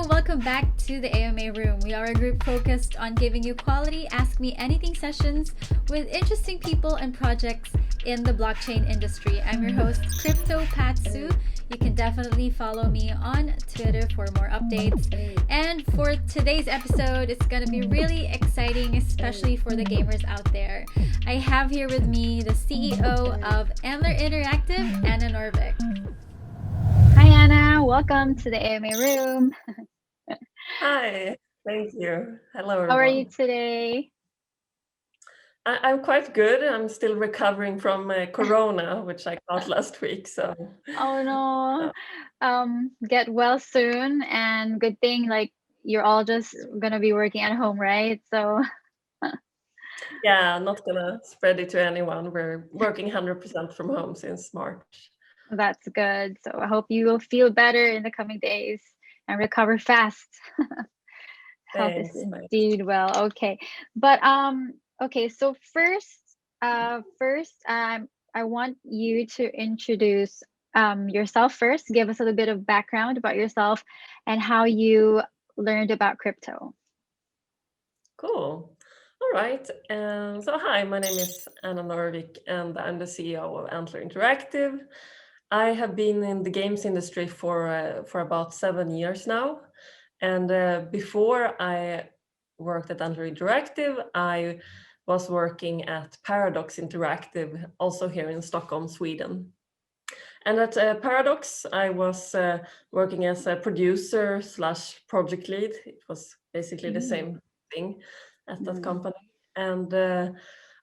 welcome back to the AMA Room. We are a group focused on giving you quality Ask Me Anything sessions with interesting people and projects in the blockchain industry. I'm your host, Crypto Patsu. You can definitely follow me on Twitter for more updates. And for today's episode, it's going to be really exciting, especially for the gamers out there. I have here with me the CEO of Antler Interactive, Anna Norrevik. Hi, Anna. Welcome to the AMA Room. Hi, thank you. Hello, everyone. How are you today? I'm quite good. I'm still recovering from Corona, which I caught last week. So. Oh no. Get well soon, and good thing you're all just gonna be working at home, right? So. Yeah, not gonna spread it to anyone. We're working 100% from home since March. That's good. So I hope you will feel better in the coming days and recover fast. Health is indeed well. Okay, but okay. So first, I want you to introduce yourself first. Give us a little bit of background about yourself and how you learned about crypto. Cool. All right. So hi, my name is Anna Norrevik, and I'm the CEO of Antler Interactive. I have been in the games industry for about 7 years now. And before I worked at Antler Interactive, I was working at Paradox Interactive, also here in Stockholm, Sweden. And at Paradox, I was working as a producer / project lead. It was basically the same thing at that company. And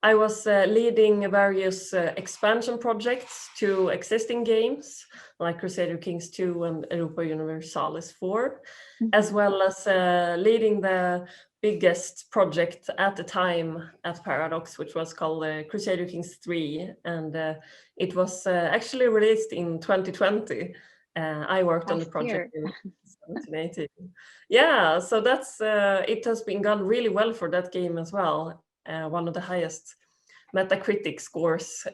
I was leading various expansion projects to existing games like Crusader Kings 2 and Europa Universalis 4, as well as leading the biggest project at the time at Paradox, which was called Crusader Kings 3. And it was actually released in 2020. I worked on the project in 2018. Yeah, so that's it has been gone really well for that game as well. One of the highest Metacritic scores,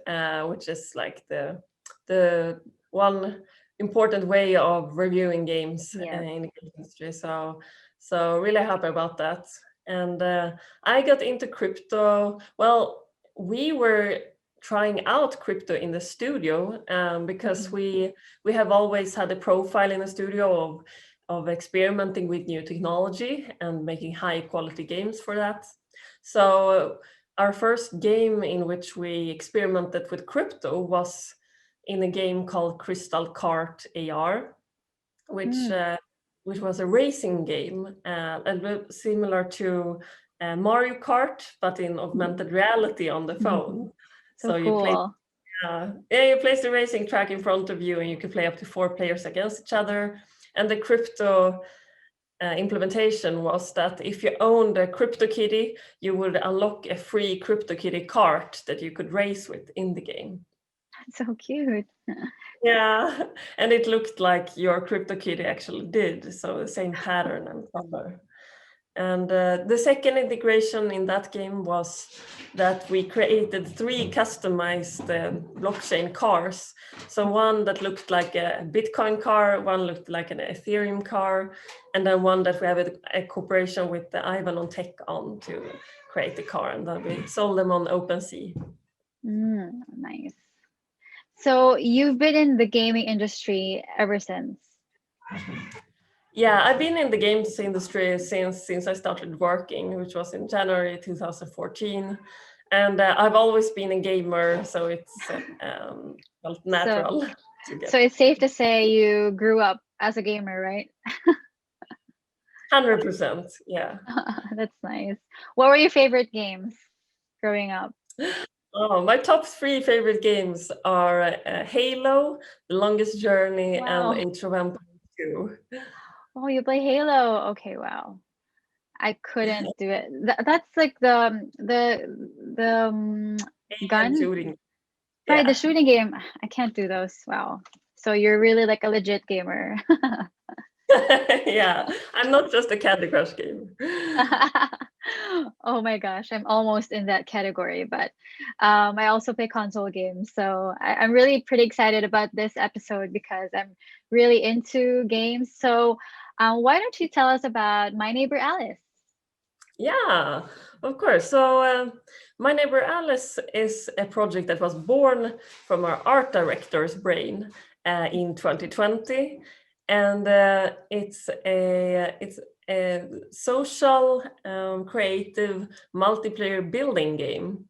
which is like the one important way of reviewing games in the game industry. So really happy about that. And I got into crypto. Well, we were trying out crypto in the studio because we have always had a profile in the studio of experimenting with new technology and making high quality games for that. So our first game in which we experimented with crypto was in a game called Crystal Kart AR, which was a racing game and similar to Mario Kart, but in augmented reality on the phone. So you cool. You place the racing track in front of you, and you can play up to 4 players against each other. And the crypto implementation was that if you owned a CryptoKitty, you would unlock a free CryptoKitty cart that you could race with in the game. That's so cute. Yeah, and it looked like your CryptoKitty actually did, so the same pattern and color. And the second integration in that game was that we created 3 customized blockchain cars. So one that looked like a Bitcoin car, one looked like an Ethereum car, and then one that we have a cooperation with the Ivan on Tech on to create the car, and then we sold them on OpenSea. Nice. So you've been in the gaming industry ever since? Yeah, I've been in the games industry since I started working, which was in January 2014. And I've always been a gamer, so it's felt natural. So it's safe to say you grew up as a gamer, right? 100%, yeah. That's nice. What were your favorite games growing up? Oh, my top 3 favorite games are Halo, The Longest Journey, and Age of Empires 2. Oh, you play Halo? Okay, wow. I couldn't do it. That's like the gun shooting. Right, the shooting game. I can't do those. Wow. So you're really like a legit gamer. Yeah, I'm not just a Candy Crush gamer. Oh my gosh, I'm almost in that category, but I also play console games. So I'm really pretty excited about this episode because I'm really into games. So Why don't you tell us about My Neighbor Alice? Yeah, of course. So, My Neighbor Alice is a project that was born from our art director's brain in 2020, and it's a social, creative multiplayer building game,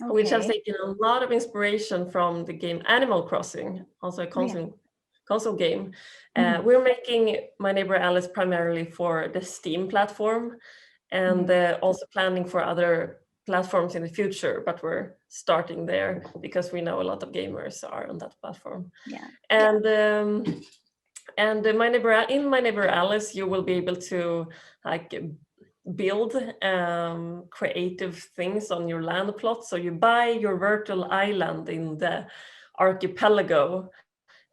which has Okay. taken a lot of inspiration from the game Animal Crossing, also a Oh, yeah. console game. Mhm, We're making My Neighbor Alice primarily for the Steam platform, and mhm. also planning for other platforms in the future, but we're starting there because we know a lot of gamers are on that platform. Yeah. And in My Neighbor Alice, you will be able to like build creative things on your land plot. So you buy your virtual island in the archipelago,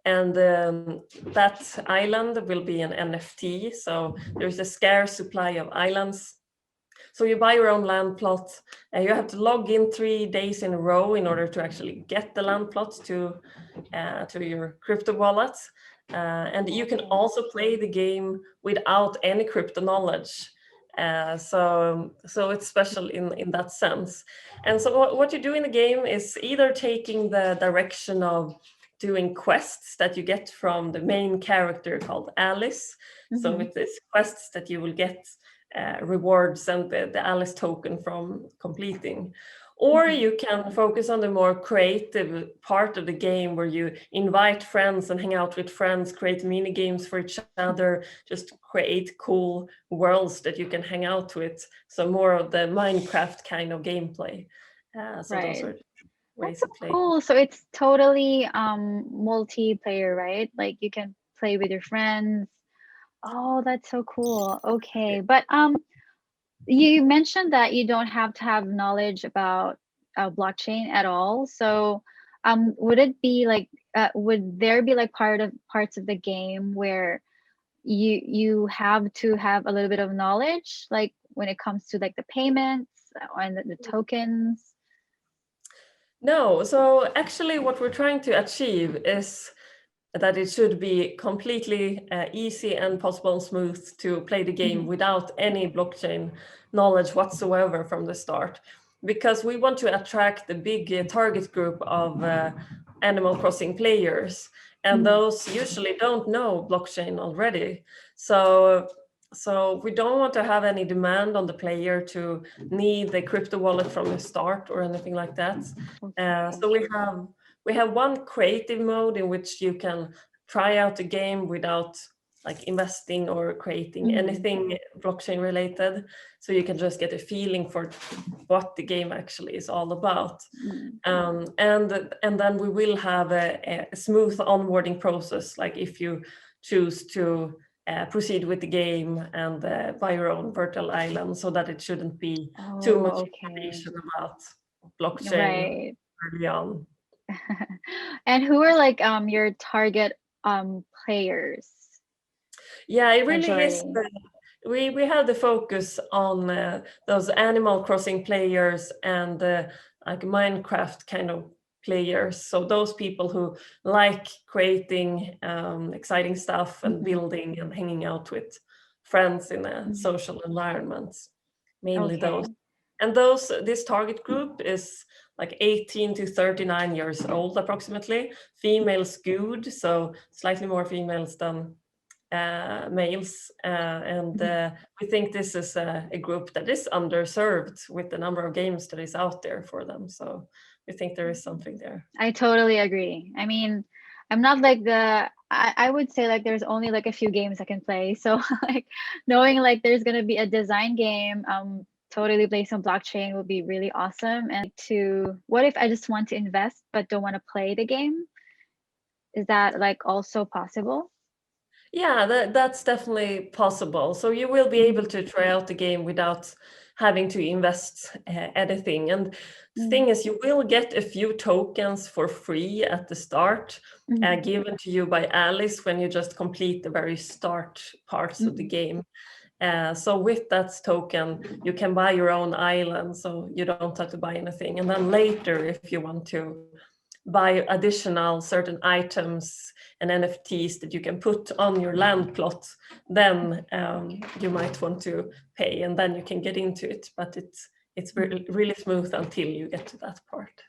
and that island will be an NFT. So there's a scarce supply of islands. So you buy your own land plot, and you have to log in 3 days in a row in order to actually get the land plot to your crypto wallet. And you can Okay. also play the game without any crypto knowledge. So it's special in that sense. And so what you do in the game is either taking the direction of doing quests that you get from the main character called Alice. So Mhm, it is quests that you will get rewards and the Alice token from completing. Or mhm. you can focus on the more creative part of the game where you invite friends and hang out with friends, create mini games for each other, just create cool worlds that you can hang out with. So more of the Minecraft kind of gameplay. So those Right. are That's ways so of playing. cool. So it's totally multiplayer, right? Like you can play with your friends. Oh, that's so cool. Okay. But you mentioned that you don't have to have knowledge about blockchain at all. So would it be like would there be like parts of the game where you have to have a little bit of knowledge, like when it comes to like the payments and the tokens? No, so actually what we're trying to achieve is that it should be completely easy and possible and smooth to play the game Mhm, without any blockchain knowledge whatsoever from the start. Because we want to attract the big target group of Animal Crossing players, and mhm. those usually don't know blockchain already. So we don't want to have any demand on the player to need the crypto wallet from the start or anything like that. Okay. So we have one creative mode in which you can try out the game without like investing or creating Mhm. anything blockchain related. So you can just get a feeling for what the game actually is all about. Mm. And then we will have a smooth onboarding process. Like if you choose to proceed with the game and buy your own virtual island, so that it shouldn't be too much Oh, okay. information about blockchain Right. early on. And who are like your target players Yeah, it really is. majority? We have the focus on those Animal Crossing players and like Minecraft kind of players. So those people who like creating exciting stuff and Mhm, building and hanging out with friends in a mhm. social environment, mainly Okay. those. And this target group is like 18 to 39 years old approximately, female skewed, so slightly more females than males, and Mhm. we think this is a group that is underserved with the number of games that is out there for them. So we think there is something there. I totally agree. I mean, I'm not like I would say like there's only like a few games I can play. So like knowing like there's gonna be a design game totally based on blockchain would be really awesome. And to what if I just want to invest but don't want to play the game? Is that like also possible? Yeah, that's definitely possible. So you will be able Mhm, to try out the game without having to invest anything. And the mm, thing is, you will get a few tokens for free at the start, mhm, given to you by Alice when you just complete the very start parts of the mhm. game. So with that token, you can buy your own island, so you don't have to buy anything. And then later, if you want to buy additional certain items and NFTs that you can put on your land plot, then you might want to pay, and then you can get into it. But it's really smooth until you get to that part.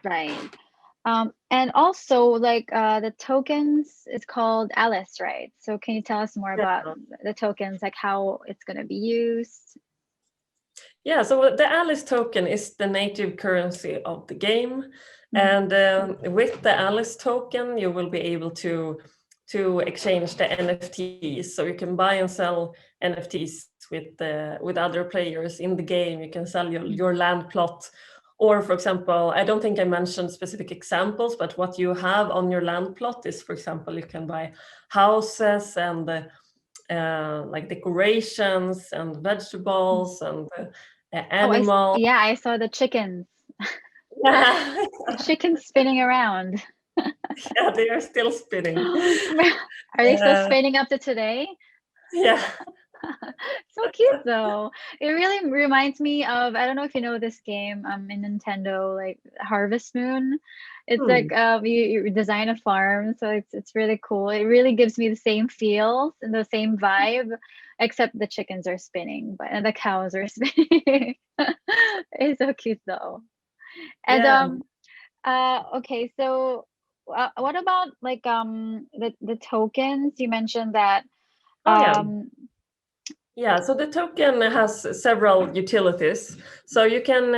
Right. And also, like, the tokens is called Alice, right? So can you tell us more about the tokens, like how it's going to be used? Yeah, so the Alice token is the native currency of the game. And with the Alice token, you will be able to exchange the NFTs. So you can buy and sell NFTs with other players in the game. You can sell your land plot. Or, for example, I don't think I mentioned specific examples, but what you have on your land plot is, for example, you can buy houses and like decorations and vegetables and animals. I saw the chickens. The chickens spinning around. Yeah, they are still spinning. Are they still spinning up to today? Yeah. So cute though. It really reminds me of, I don't know if you know this game in Nintendo, like Harvest Moon. It's like you design a farm, so it's really cool. It really gives me the same feels and the same vibe, except the chickens are spinning, and the cows are spinning. It's so cute though. And okay, so what about like the tokens? You mentioned that yeah, so the token has several utilities. So you can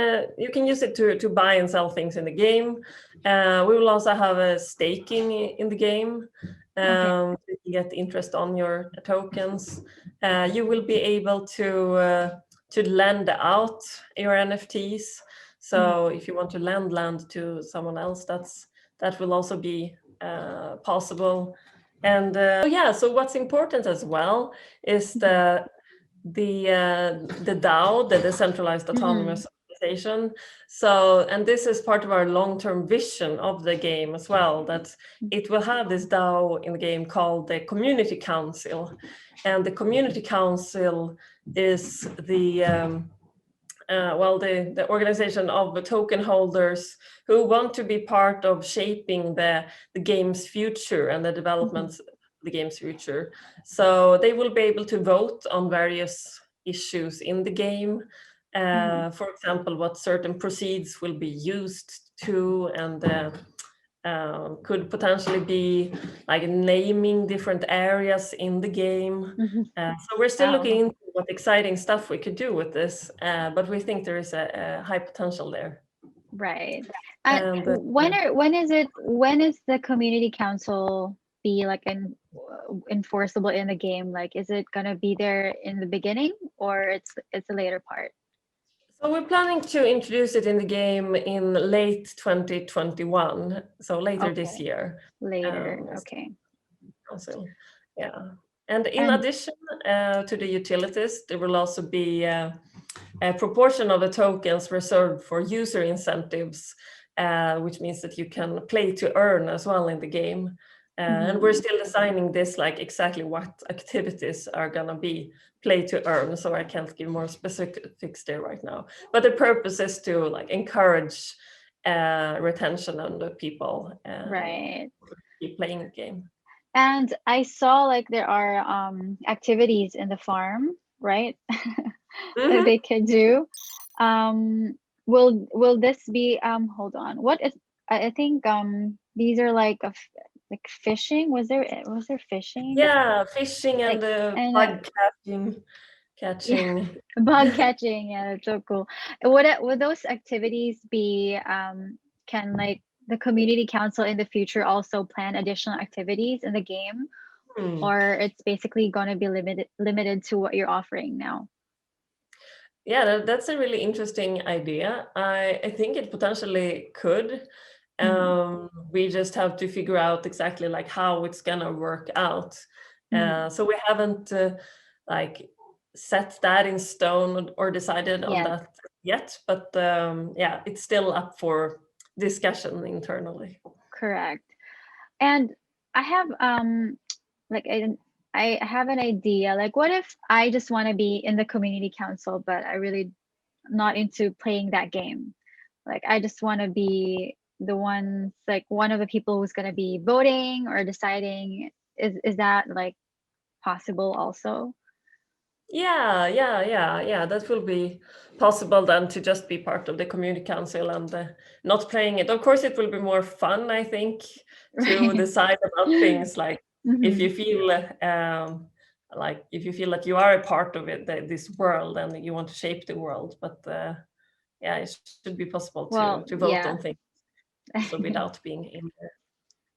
use it to buy and sell things in the game. We will also have a staking in the game to get interest on your tokens. You will be able to lend out your NFTs. So if you want to lend land to someone else, that will also be possible. And so what's important as well is the DAO, the decentralized autonomous organization. So, and this is part of our long-term vision of the game as well, that it will have this DAO in the game called the Community Council. And the Community Council is the organization of the token holders who want to be part of shaping the game's future and the developments of the game's future. So they will be able to vote on various issues in the game. For example, what certain proceeds will be used to, and could potentially be like naming different areas in the game. So we're still looking into what exciting stuff we could do with this, but we think there is a high potential there. Right. And when is the community council be like enforceable in the game? Like, is it gonna be there in the beginning, or it's a later part? So we're planning to introduce it in the game in late 2021, so later this year. Later, okay. Council. Yeah. And in addition to the utilities, there will also be a proportion of the tokens reserved for user incentives, which means that you can play to earn as well in the game. And we're still designing this, like exactly what activities are gonna be play to earn. So I can't give more specifics there right now. But the purpose is to like encourage retention and the people keep playing the game. And I saw like there are activities in the farm, right? That they can do. Will this be hold on, what is, I think these are like fishing. Was there fishing? Yeah, fishing and bug catching. Bug catching. Yeah, that's so cool. Would those activities be can like the community council in the future also plan additional activities in the game, or it's basically going to be limited to what you're offering now? Yeah, that's a really interesting idea. I think it potentially could. We just have to figure out exactly like how it's gonna work out. So we haven't like set that in stone or decided on that yet, but yeah, it's still up for discussion internally. Correct. And I have like I have an idea. Like, what if I just want to be in the community council, but I really not into playing that game? Like, I just want to be the ones like one of the people who's going to be voting or deciding? Is that like possible also? Yeah. That will be possible then, to just be part of the community council and not playing it. Of course, it will be more fun, I think, to Right. decide about things like if Hmm. you feel if you feel that you are a part of it, this world, and you want to shape the world. But yeah, it should be possible to Well, vote on yeah. things also without being in there.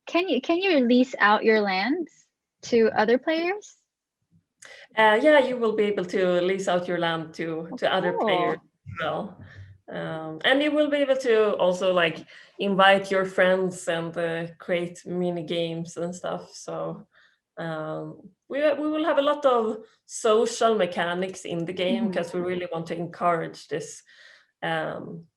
Can you release out your lands to other players? Yeah, you will be able to lease out your land Oh, to other players cool. as well, and you will be able to also like invite your friends and create mini games and stuff. So we will have a lot of social mechanics in the game, Hmm. because we really want to encourage this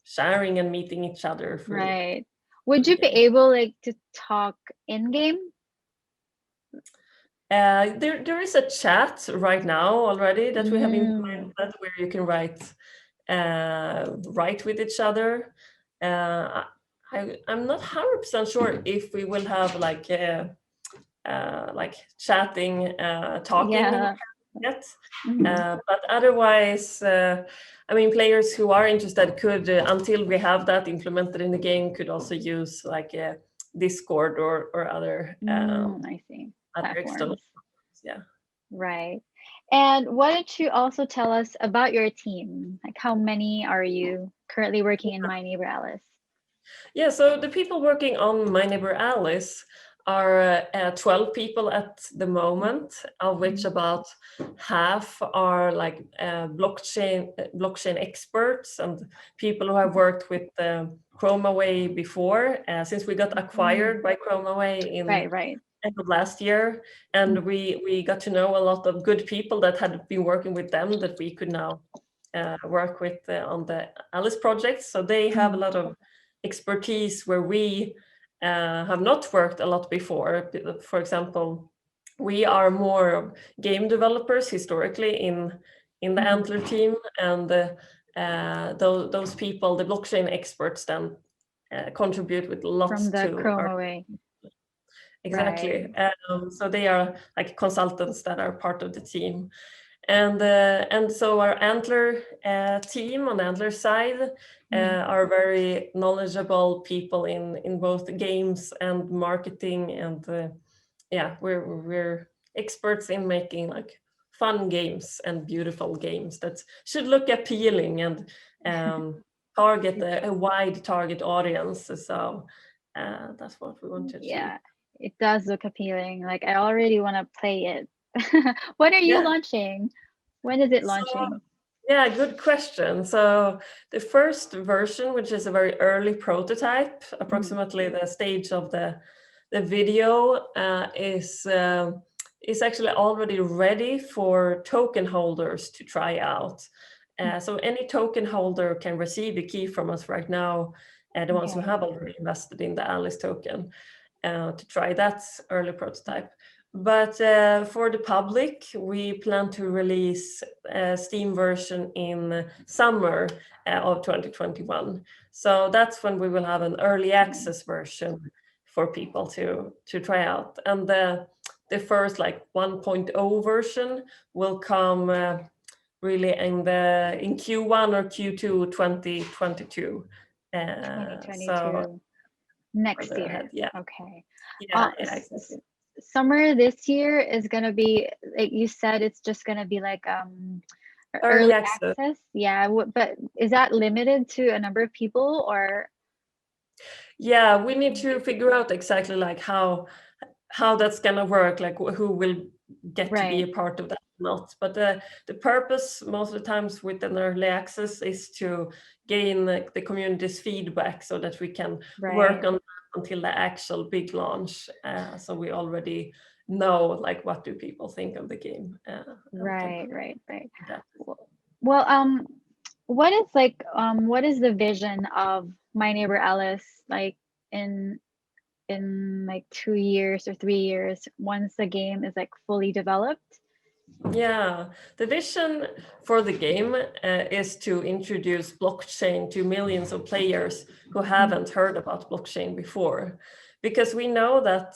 sharing and meeting each other through Right. Would the you be game. able like to talk in game? There is a chat right now already that we have Mm, implemented, where you can write with each other. Uh, I'm not 100% sure if we will have like chatting, talking yeah. mechanics yet. Hmm. But otherwise, I mean, players who are interested could, until we have that implemented in the game, could also use like Discord or I see. other external. Platforms. Yeah. Right. And why don't you also tell us about your team? Like how many are you currently working in My Neighbor Alice? Yeah, so the people working on My Neighbor Alice are 12 people at the moment, of which Mhm. about half are like blockchain experts and people who have worked with ChromaWay before, since we got Mhm. acquired by ChromaWay in Right, right. end of last year, and we got to know a lot of good people that had been working with them that we could now work with on the Alice project. So they have a Mhm. lot of expertise where we have not worked a lot before. For example, we are more game developers historically in the Mhm. Antler team, and those people, the blockchain experts, then contribute with From lots the to our. Chroma way. Exactly. Right. So they are like consultants that are part of the team, and so our Antler team on the Antler side Mhm. are very knowledgeable people in both games and marketing, and yeah, we're experts in making like fun games and beautiful games that should look appealing and target a wide target audience. So that's what we want to achieve. Yeah, it does look appealing. Like I already want to play it. When are you Yeah. launching? When is it So launching? yeah, good question. So the first version, which is a very early prototype, Mhm. approximately the stage of the video, is actually already ready for token holders to try out. So any token holder can receive a key from us right now, the ones who Okay. have already invested in the Alice token, to try that early prototype. But for the public, we plan to release a Steam version in summer of 2021. So that's when we will have an early Okay. access version for people to try out. And the first like 1.0 version will come really in Q1 or Q2 2022. So 2022. Next further ahead, year. yeah, Okay. yeah, yeah, exactly. Summer this year is gonna be like you said, it's just gonna be like Early early access. access. Yeah, but is that limited to a number of people or Yeah, we need to figure out exactly like how that's gonna work, like who will get to be a right, part of that or not. But the purpose most of the times with an early access is to gain like, the community's feedback so that we can work right, on that until the actual big launch. So we already know like what do people think of the game, and can right. adapt. Well, what is the vision of My Neighbor Alice like in like 2 years or 3 years once the game is like fully developed? Yeah, the vision for the game is to introduce blockchain to millions of players who haven't heard about blockchain before. Because we know that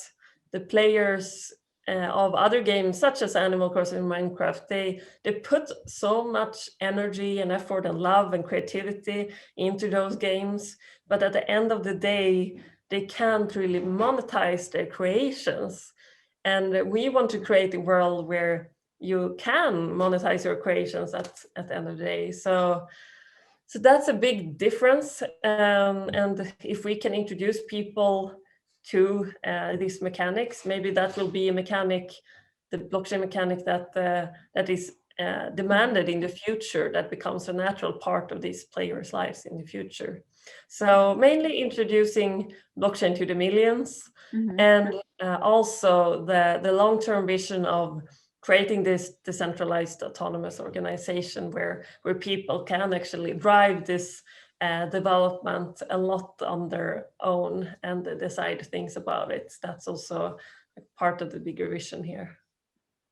the players of other games, such as Animal Crossing and Minecraft, they put so much energy and effort and love and creativity into those games. But at the end of the day, they can't really monetize their creations. And we want to create a world where you can monetize your creations at the end of the day. So that's a big difference. And if we can introduce people to these mechanics, maybe that will be a mechanic, the blockchain mechanic that is demanded in the future, that becomes a natural part of these players' lives in the future. So mainly introducing blockchain to the millions, and also the long-term vision of creating this decentralized autonomous organization where people can actually drive this development a lot on their own and decide things about it. That's also part of the bigger vision here.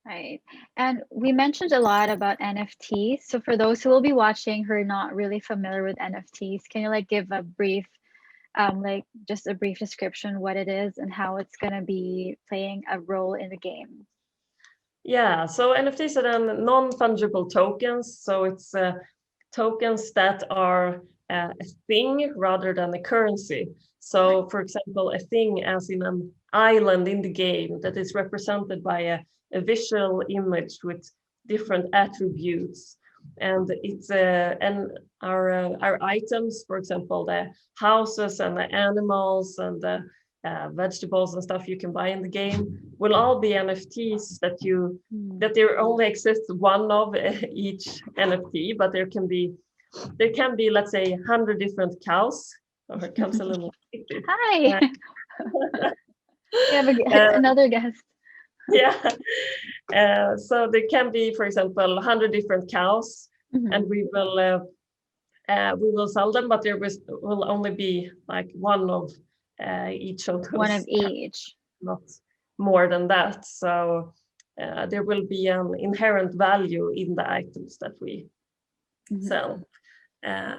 Right. And we mentioned a lot about NFTs. So for those who will be watching who are not really familiar with NFTs, can you like give a brief, like just a brief description what it is and how it's gonna be playing a role in the game? Yeah, so NFTs are then non-fungible tokens. So it's tokens that are a thing rather than a currency. So, for example, a thing as in an island in the game that is represented by a visual image with different attributes. And it's and our items, for example, the houses and the animals and the vegetables and stuff you can buy in the game will all be NFTs that there only exists one of each NFT, but there can be, let's say, 100 different cows. Oh, here comes a little. Hi. We have another guest. Yeah. So there can be, for example, 100 different cows, and we will sell them, but there will only be like one of each of those. One of each. Not more than that. So there will be an inherent value in the items that we sell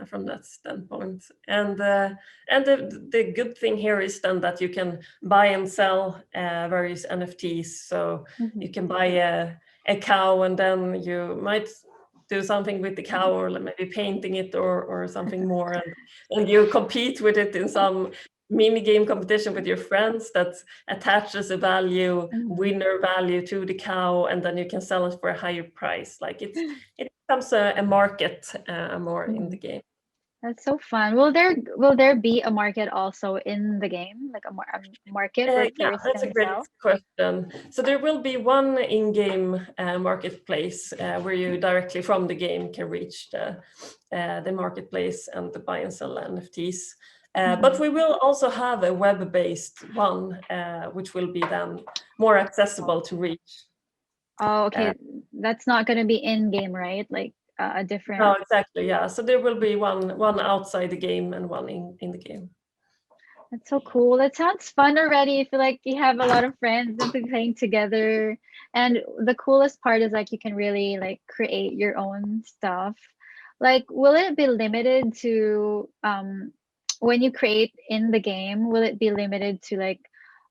from that standpoint. And the good thing here is then that you can buy and sell various NFTs. So you can buy a cow, and then you might do something with the cow, or maybe painting it or something more, and you compete with it in some mini game competition with your friends that attaches a winner value to the cow, and then you can sell it for a higher price. Like it becomes a market more in the game. That's so fun. Will there be a market also in the game, like a market where players That's a can great sell? question. So there will be one in-game marketplace where you directly from the game can reach the marketplace and buy and sell NFTs. But we will also have a web-based one, which will be then more accessible to reach. Oh, okay. That's not going to be in game, right? Like a different. No, exactly. Yeah. So there will be one outside the game and one in the game. That's so cool. That sounds fun already. I feel like you have a lot of friends and be playing together. And the coolest part is like you can really like create your own stuff. Like, will it be limited to when you create in the game, will it be limited to like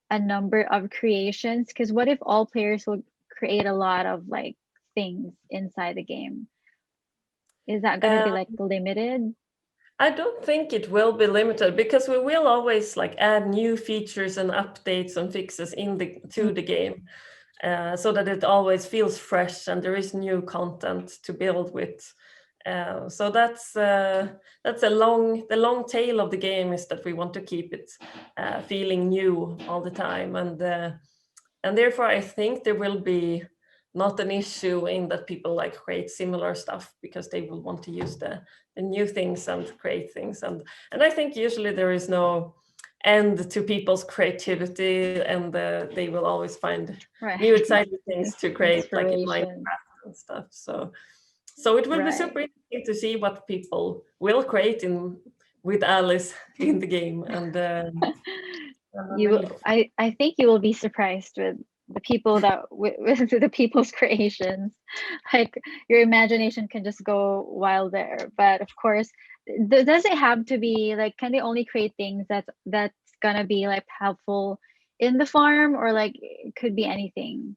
a number of creations? Because what if all players will create a lot of like things inside the game? Is that going to be like limited? I don't think it will be limited, because we will always like add new features and updates and fixes to the game, so that it always feels fresh and there is new content to build with. So that's the long tail of the game, is that we want to keep it feeling new all the time, and therefore I think there will be not an issue in that people like create similar stuff, because they will want to use the new things and create things, and I think usually there is no end to people's creativity, and they will always find new exciting things to create, like in Minecraft and stuff. So it will be super interesting to see what people will create with Alice in the game, and I think you will be surprised with the people that with the people's creations. Like your imagination can just go wild there. But of course, does it have to be like, can they only create things that's gonna be like helpful in the farm, or like it could be anything?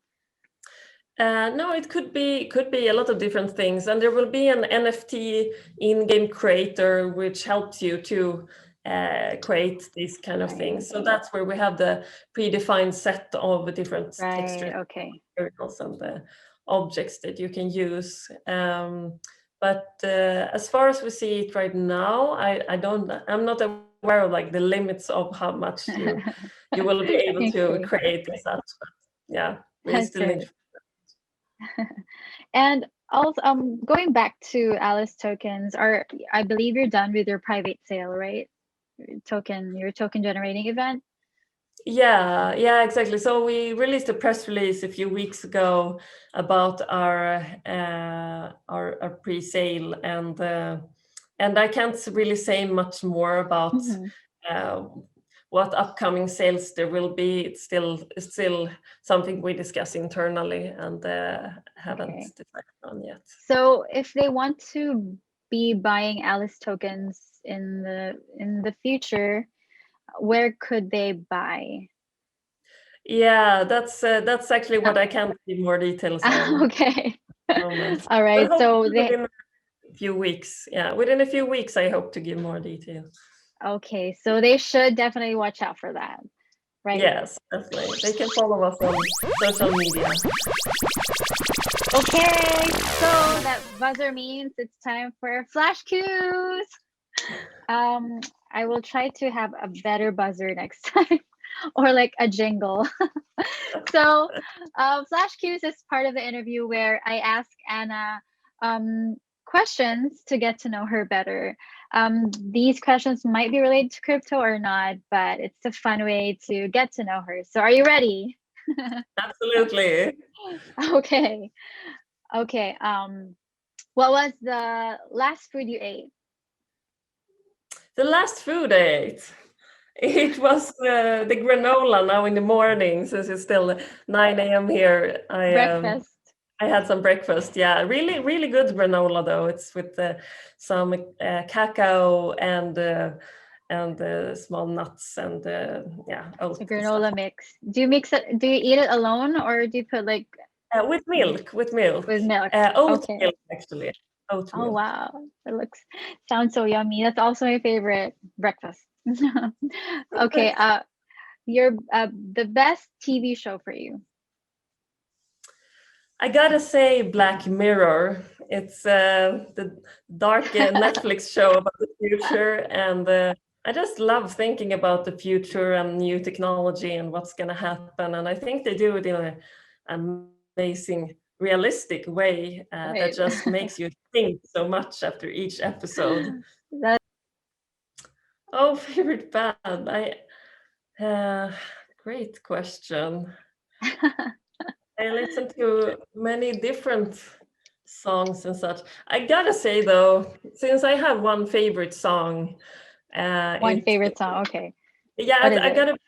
No, it could be a lot of different things, and there will be an NFT in-game creator which helps you to create these kind of things. So that's where we have the predefined set of different texture Okay. materials and the objects that you can use. But as far as we see it right now, I'm not aware of like the limits of how much you will be able to Okay. create as such. But yeah, we That's still need right. And also, going back to Alice tokens, I believe you're done with your private sale, right? Your token generating event. Yeah, exactly. So we released a press release a few weeks ago about our pre-sale, and I can't really say much more about uh, what upcoming sales there will be. It's still something we discuss internally and haven't decided on yet. So if they want to be buying Alice tokens in the future, where could they buy? Yeah, that's actually what I can't give more details on Okay. at the moment. All right. But So hopefully within a few weeks. Yeah, within a few weeks, I hope to give more details. okay, so they should definitely watch out for that, right? Yes, definitely. They can follow us on social media. Okay, so that buzzer means it's time for flash cues. I will try to have a better buzzer next time, or like a jingle. So, flash cues is part of the interview where I ask Anna questions to get to know her better. These questions might be related to crypto or not, but it's a fun way to get to know her. So, are you ready? Absolutely. Okay. Okay. What was the last food you ate? The last food I ate, it was the granola now in the morning, since it's still 9 a.m. here. Breakfast. I had some breakfast. Yeah, really, really good granola though. It's with some cacao and small nuts and yeah, oats A and stuff. granola mix. Do you mix it? Do you eat it alone, or do you put like With milk, with milk. with milk? Oat Okay. milk actually. Oat Oh milk. wow, it sounds so yummy. That's also my favorite breakfast. Okay. Your the best TV show for you. I gotta say Black Mirror. It's the dark Netflix show about the future, and I just love thinking about the future and new technology and what's gonna happen. And I think they do it in an amazing, realistic way that Right. just makes you think so much after each episode. That Oh, favorite band? Great question. I listen to many different songs and such. I gotta say though, since I have one favorite song, one favorite song. Okay. yeah, What is it?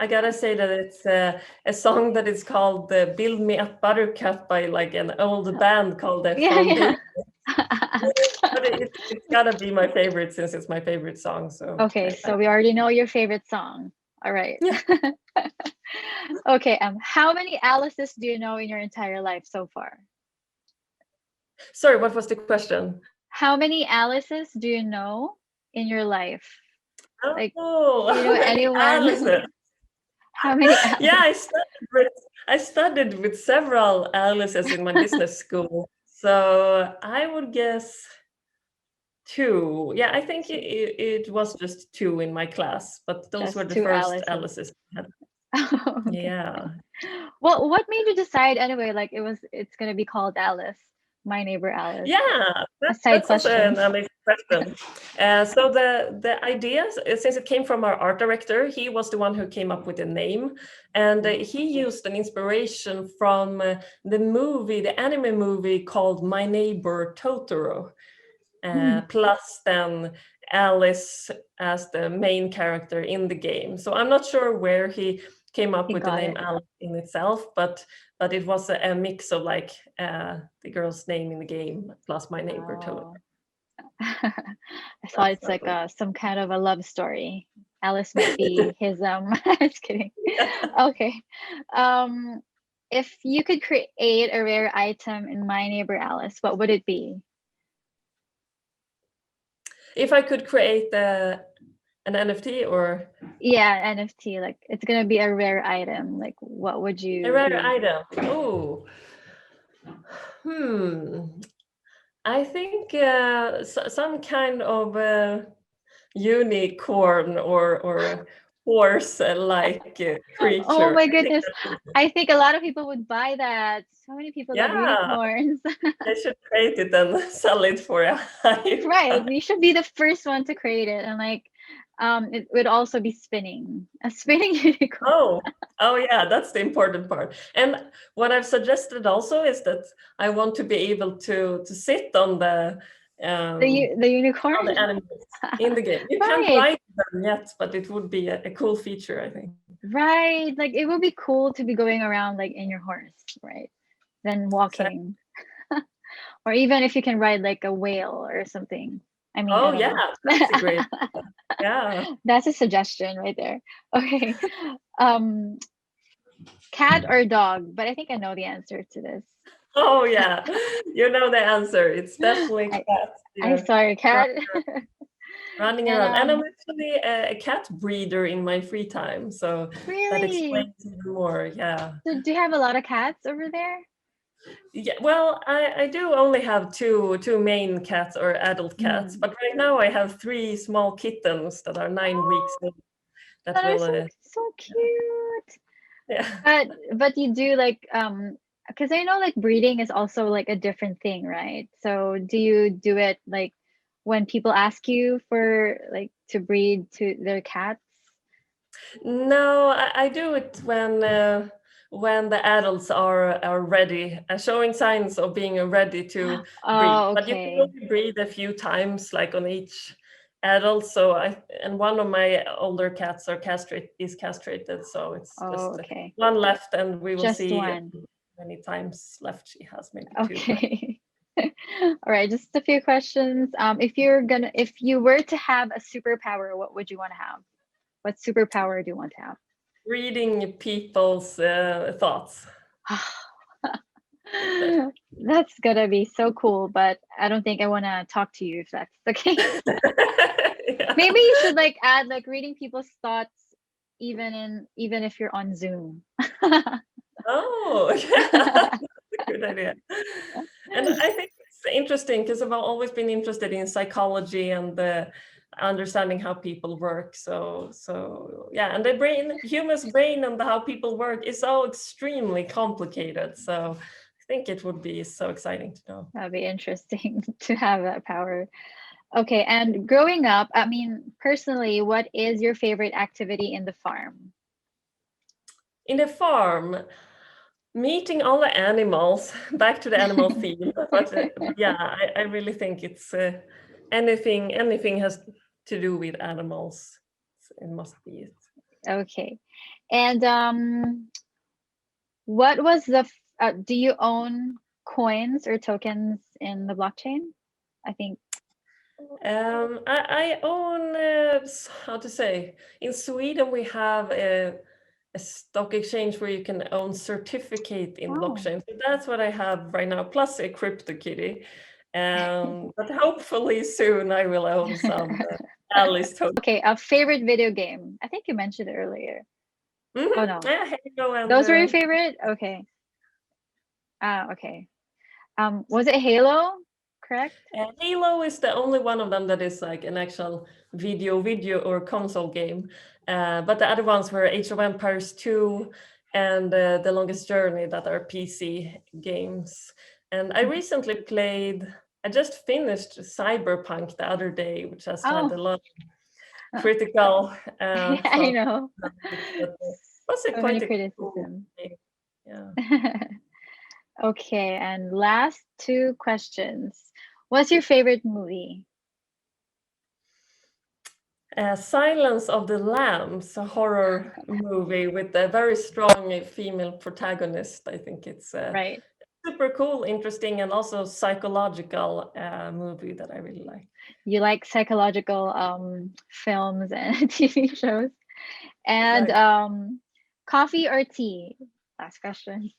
I gotta say that it's a song that is called "Build Me Up Buttercup" by like an old band called the Yeah, Foundation. yeah. But it's gotta be my favorite since it's my favorite song. So Okay, so we already know your favorite song. All right. yeah. Okay, how many Alice's do you know in your entire life so far? Sorry, what was the question? How many Alice's do you know in your life? Like, Oh, do you know how many anyone? Alice's? How many Yeah, Alice? I studied with several Alice's in my business school. So I would guess two. Yeah, I think it was just two in my class, but those were Just the two first Alice's. Alice's. Okay. Yeah. Well, what made you decide anyway? Like it's gonna be called Alice, my neighbor Alice. Yeah, A side that's also question. an amazing question. So the idea, since it came from our art director, he was the one who came up with the name, and he used an inspiration from the anime movie called My Neighbor Totoro, Hmm. plus then Alice as the main character in the game. So I'm not sure where he came up He with the got name it. Alice in itself, but it was a mix of like the girl's name in the game plus my neighbor Totoro. Oh. I thought it's like some kind of a love story. Alice might be his just kidding. Okay. If you could create a rare item in My Neighbor Alice, what would it be? If I could create an NFT or Yeah, NFT, like it's gonna be a rare item. Like what would you a rare do? item? Oh, I think some kind of unicorn or horse-like Oh creature. my I think goodness. that's I think a lot of people would buy that. So many people love yeah. unicorns. They should create it and sell it for a high Right. price. We should be the first one to create it. And like it would also be spinning. A spinning unicorn. Oh yeah, that's the important part. And what I've suggested also is that I want to be able to sit on the Unicorn? on the animals in the game. You can't Right. ride them yet, but it would be a cool feature, I think. Right. Like it would be cool to be going around like in your horse, right? Then walking. Or even if you can ride like a whale or something. I mean, I Oh don't yeah, know. that's a great yeah. That's a suggestion right there. Okay. Cat or dog? But I think I know the answer to this. Oh yeah, you know the answer. It's definitely I, cats. I'm You're sorry, cat. running And around, and I'm actually a cat breeder in my free time, so that really? explains even more. Yeah. So do you have a lot of cats over there? Yeah, well, I do only have two main cats or adult cats, Mm. but right now I have three small kittens that are 9 weeks Oh, old. That that are will, so cute. yeah. But you do like because I know like breeding is also like a different thing, right? So do you do it like when people ask you for like to breed to their cats? No, I do it when the adults are ready, showing signs of being ready to breed. Oh, But you can okay. only breed a few times, like on each adult. So and one of my older cats is castrated, so it's Oh, just okay. one left, and we will Just see one. how many times left she has, maybe two. But Okay. All right, just a few questions. If you were to have a superpower, what would you want to have? What superpower do you want to have? reading people's thoughts. That's gonna be so cool, but I don't think I want to talk to you if that's the case. Yeah. Maybe you should like add like reading people's thoughts even if you're on Zoom. Oh, yeah, that's a good idea. And I think it's interesting because I've always been interested in psychology and understanding how people work. So yeah, and the human's brain and how people work is so extremely complicated. So I think it would be so exciting to know. That'd be interesting to have that power. Okay, and growing up, I mean, personally, what is your favorite activity in the farm? In the farm, meeting all the animals, back to the animal theme. But yeah, I really think it's anything has to do with animals. It must be it. Okay. And what was do you own coins or tokens in the blockchain? I think. I own, how to say, in Sweden we have a stock exchange where you can own certificate in Oh. blockchain. So that's what I have right now, plus a crypto kitty. But hopefully soon I will own some Alice token. Okay, a favorite video game. I think you mentioned it earlier. Oh no. Yeah, Halo and Those were your favorite? Okay. Okay. Was it Halo? Correct? Halo is the only one of them that is like an actual video or console game. But the other ones were Age of Empires 2 and The Longest Journey that are PC games. And I recently I just finished Cyberpunk the other day, which has had a Oh, lot of critical I thoughts. know. But it was So quite many a cool criticisms. game. Yeah. Okay, and last two questions. What's your favorite movie? Silence of the Lambs, a horror movie with a very strong female protagonist. I think it's Right. super cool, interesting, and also psychological movie that I really like. You like psychological films and TV shows. And Exactly. coffee or tea? Last question.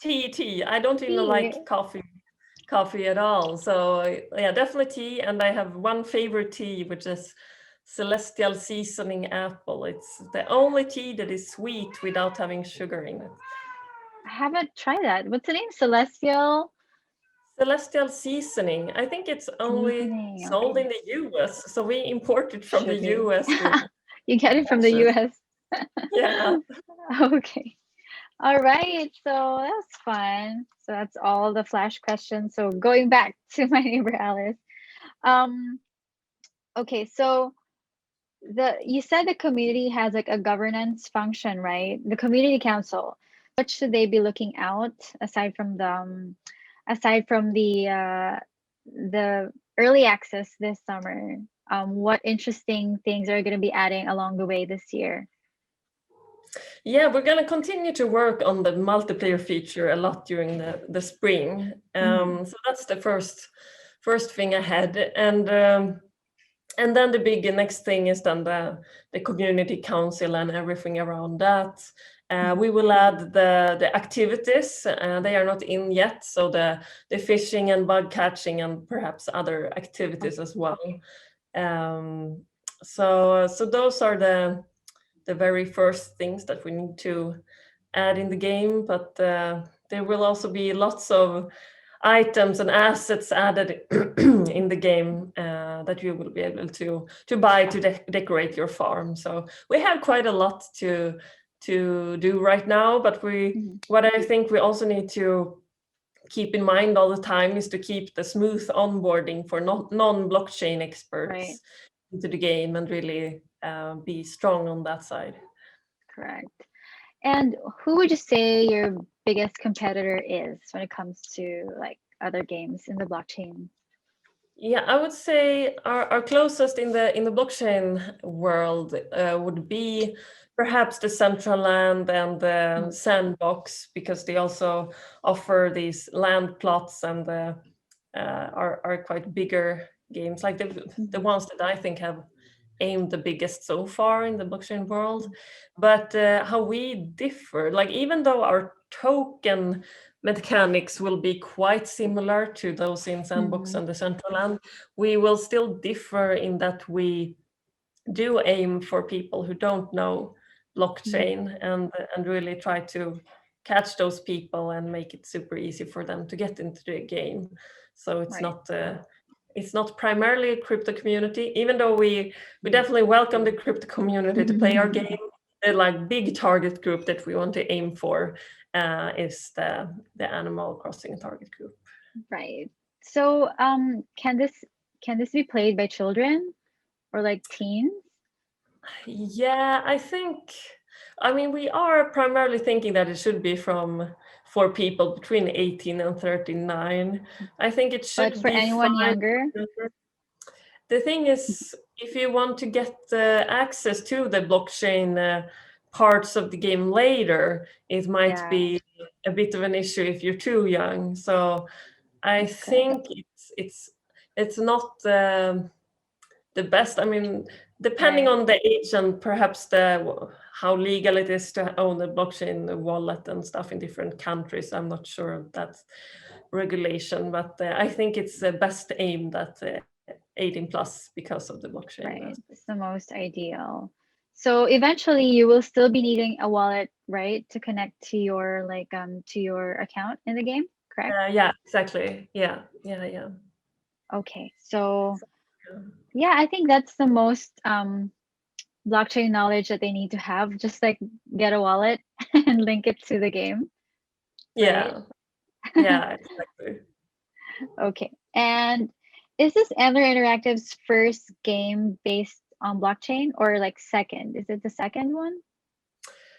Tea. I don't even Tea. like coffee at all. So yeah, definitely tea. And I have one favorite tea, which is Celestial Seasoning Apple. It's the only tea that is sweet without having sugar in it. I haven't tried that. What's the name? Celestial Celestial Seasoning. I think it's only seasoning. sold Okay. in the US. So we import it from the Should be. US with You get it from the passion. US. Yeah. Okay. All right. So that's fun. So that's all the flash questions. So going back to my neighbor Alice. Um, okay, so you said the community has like a governance function, right? The community council. What should they be looking out aside from the early access this summer? What interesting things are going to be adding along the way this year? Yeah, we're going to continue to work on the multiplayer feature a lot during the spring. So that's the first thing ahead, and then the big next thing is then the community council and everything around that. We will add the activities. They are not in yet, so the fishing and bug catching and perhaps other activities as well. So those are the very first things that we need to add in the game, but there will also be lots of items and assets added in the game that you will be able to buy to decorate your farm. So we have quite a lot to do right now, but what I think we also need to keep in mind all the time is to keep the smooth onboarding for non-blockchain experts Right. into the game and really be strong on that side. Correct. And who would you say your biggest competitor is when it comes to like other games in the blockchain? Yeah, I would say our closest in the blockchain world would be perhaps the Decentraland and the Sandbox, because they also offer these land plots and are quite bigger games, like the ones that I think have aimed the biggest so far in the blockchain world. But how we differ, like even though our token mechanics will be quite similar to those in Sandbox and the Decentraland, we will still differ in that we do aim for people who don't know blockchain and really try to catch those people and make it super easy for them to get into the game. So it's not primarily a crypto community, even though we definitely welcome the crypto community to play our game. The like big target group that we want to aim for is the Animal Crossing target group. Right. So can this be played by children or like teens? Yeah, I mean, we are primarily thinking that it should be for people between 18 and 39. I think it But should for be anyone fine. younger? The thing is, if you want to get access to the blockchain parts of the game later, it might Yeah, be a bit of an issue if you're too young. So I that's correct. think it's not the best. I mean, depending Right. on the age and perhaps how legal it is to own a blockchain wallet and stuff in different countries, I'm not sure of that regulation, but I think it's best aimed at 18 plus because of the blockchain Right. aspect. It's the most ideal. So eventually you will still be needing a wallet, right, to connect to your to your account in the game, correct? Yeah, exactly. Yeah. Okay. So yeah, I think that's the most blockchain knowledge that they need to have. Just like get a wallet and link it to the game, right? Yeah, exactly. Okay. And is this Antler Interactive's first game based on blockchain or like second? Is it the second one?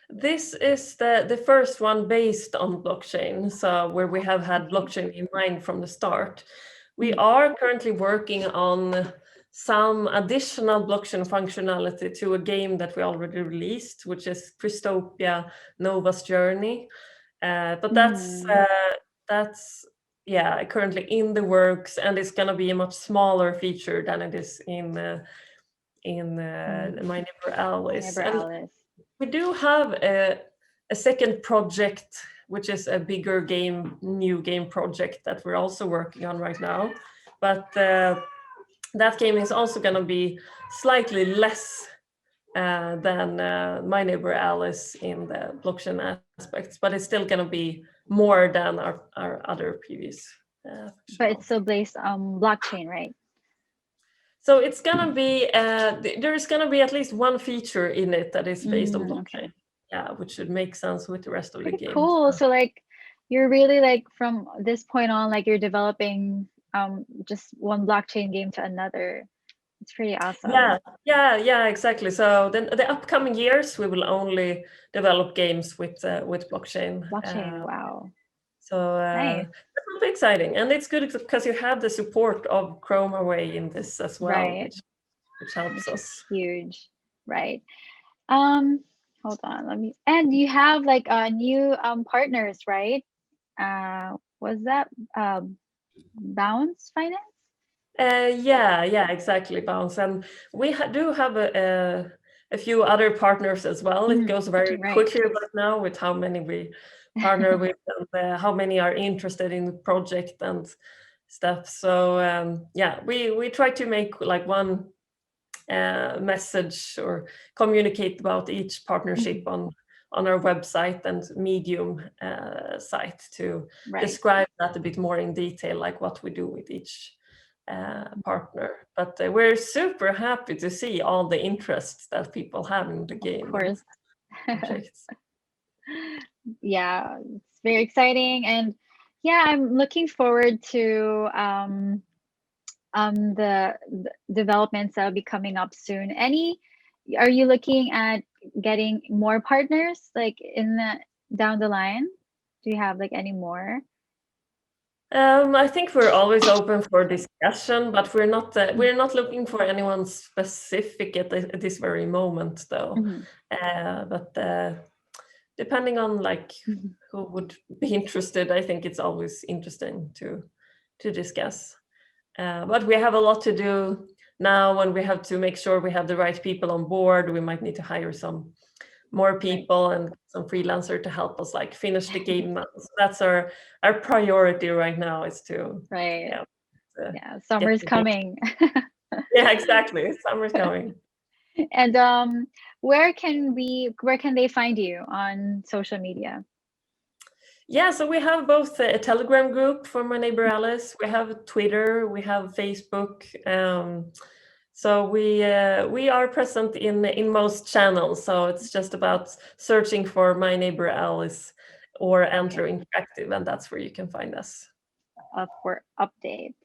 This is the first one based on blockchain, so where we have had Okay. blockchain in mind from the start. We are currently working on some additional blockchain functionality to a game that we already released, which is Christopia Nova's Journey. But that's currently in the works, and it's going to be a much smaller feature than it is in My Neighbor Alice. We do have a second project, which is a bigger new game project that we're also working on right now. But that game is also going to be slightly less than My Neighbor Alice in the blockchain aspects, but it's still going to be more than our other previous. But it's still based on blockchain, right? So it's going to be, there's going to be at least one feature in it that is based on blockchain. Okay. Yeah, which should make sense with the rest of the game. Cool. So like, you're really like, from this point on, like you're developing just one blockchain game to another. It's pretty awesome. Yeah, exactly. So then the upcoming years, we will only develop games with blockchain. Wow. So nice. That will be exciting, and it's good because you have the support of Chrome Away in this as well, right. which helps us. Huge, right? Hold on, and you have like new partners, right? Was that Bounce Finance? Yeah, exactly, Bounce, and we do have a few other partners as well. It goes very quickly right now with how many we partner with and how many are interested in the project and stuff. So we try to make like one message or communicate about each partnership on our website and Medium site to describe that a bit more in detail, like what we do with each partner. But we're super happy to see all the interest that people have in the game. Of course. Yeah, it's very exciting, and yeah, I'm looking forward to the developments that will be coming up soon. Are you looking at getting more partners like down the line? Do you have like any more? I think we're always open for discussion, but we're not looking for anyone specific at this very moment, though. But depending on like who would be interested, I think it's always interesting to discuss. But we have a lot to do now, and we have to make sure we have the right people on board. We might need to hire some more people and some freelancer to help us like finish the game. So that's our priority right now, is to summer's coming. Yeah, exactly, summer's coming. And where can they find you on social media? Yeah, so we have both a Telegram group for My Neighbor Alice, we have Twitter, we have Facebook. So we are present in most channels. So it's just about searching for My Neighbor Alice or Antler Interactive, and that's where you can find us. For updates.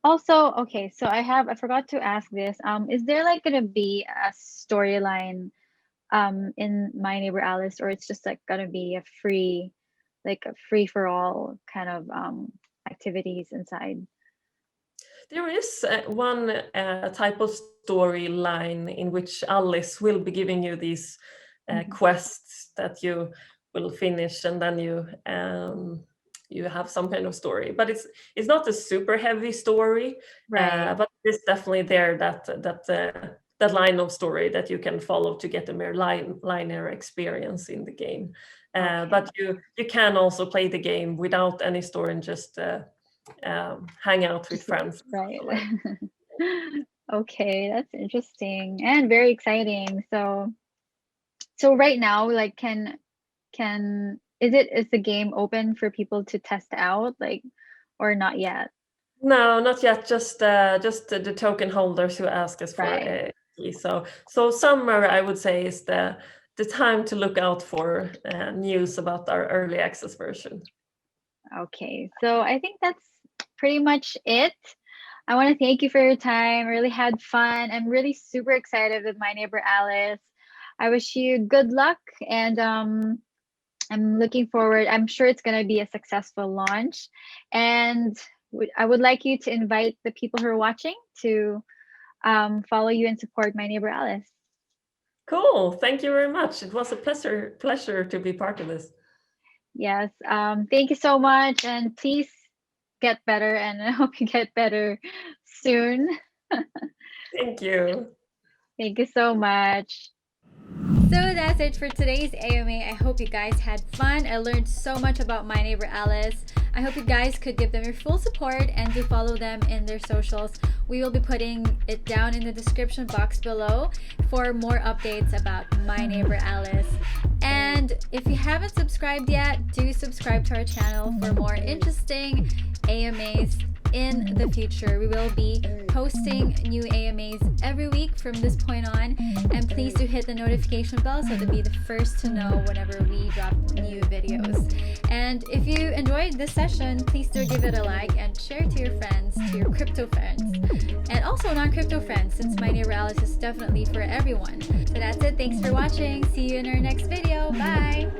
Also, okay, so I forgot to ask this. Is there like gonna be a storyline in My Neighbor Alice, or it's just like gonna be a free for all kind of activities inside? There is one type of storyline in which Alice will be giving you these quests that you will finish, and then you have some kind of story. But it's not a super heavy story, but it's definitely there that line of story that you can follow to get a more linear experience in the game. But you can also play the game without any story and just hang out with friends. Right. Okay, that's interesting and very exciting. So right now, like, is the game open for people to test out, like, or not yet? No, not yet. Just the token holders who ask us for a key. So summer, I would say, is the time to look out for news about our early access version. Okay, so I think that's pretty much it. I want to thank you for your time. Really had fun. I'm really super excited with My Neighbor Alice. I wish you good luck, and I'm looking forward. I'm sure it's going to be a successful launch, and I would like you to invite the people who are watching to follow you and support my neighbor Alice. Cool. Thank you very much. It was a pleasure to be part of this. Yes. Thank you so much, and please get better, and I hope you get better soon. Thank you. Thank you so much. So that's it for today's AMA. I hope you guys had fun. I learned so much about my neighbor Alice. I hope you guys could give them your full support and do follow them in their socials. We will be putting it down in the description box below for more updates about my neighbor Alice. And if you haven't subscribed yet, do subscribe to our channel for more interesting AMAs in the future. We will be posting new AMAs every week from this point on, and please do hit the notification bell so to be the first to know whenever we drop new videos. And if you enjoyed this session, please do give it a like and share it to your friends, to your crypto friends, and also non-crypto friends, since my neighbor Alice is definitely for everyone. So that's it. Thanks for watching. See you in our next video. Bye.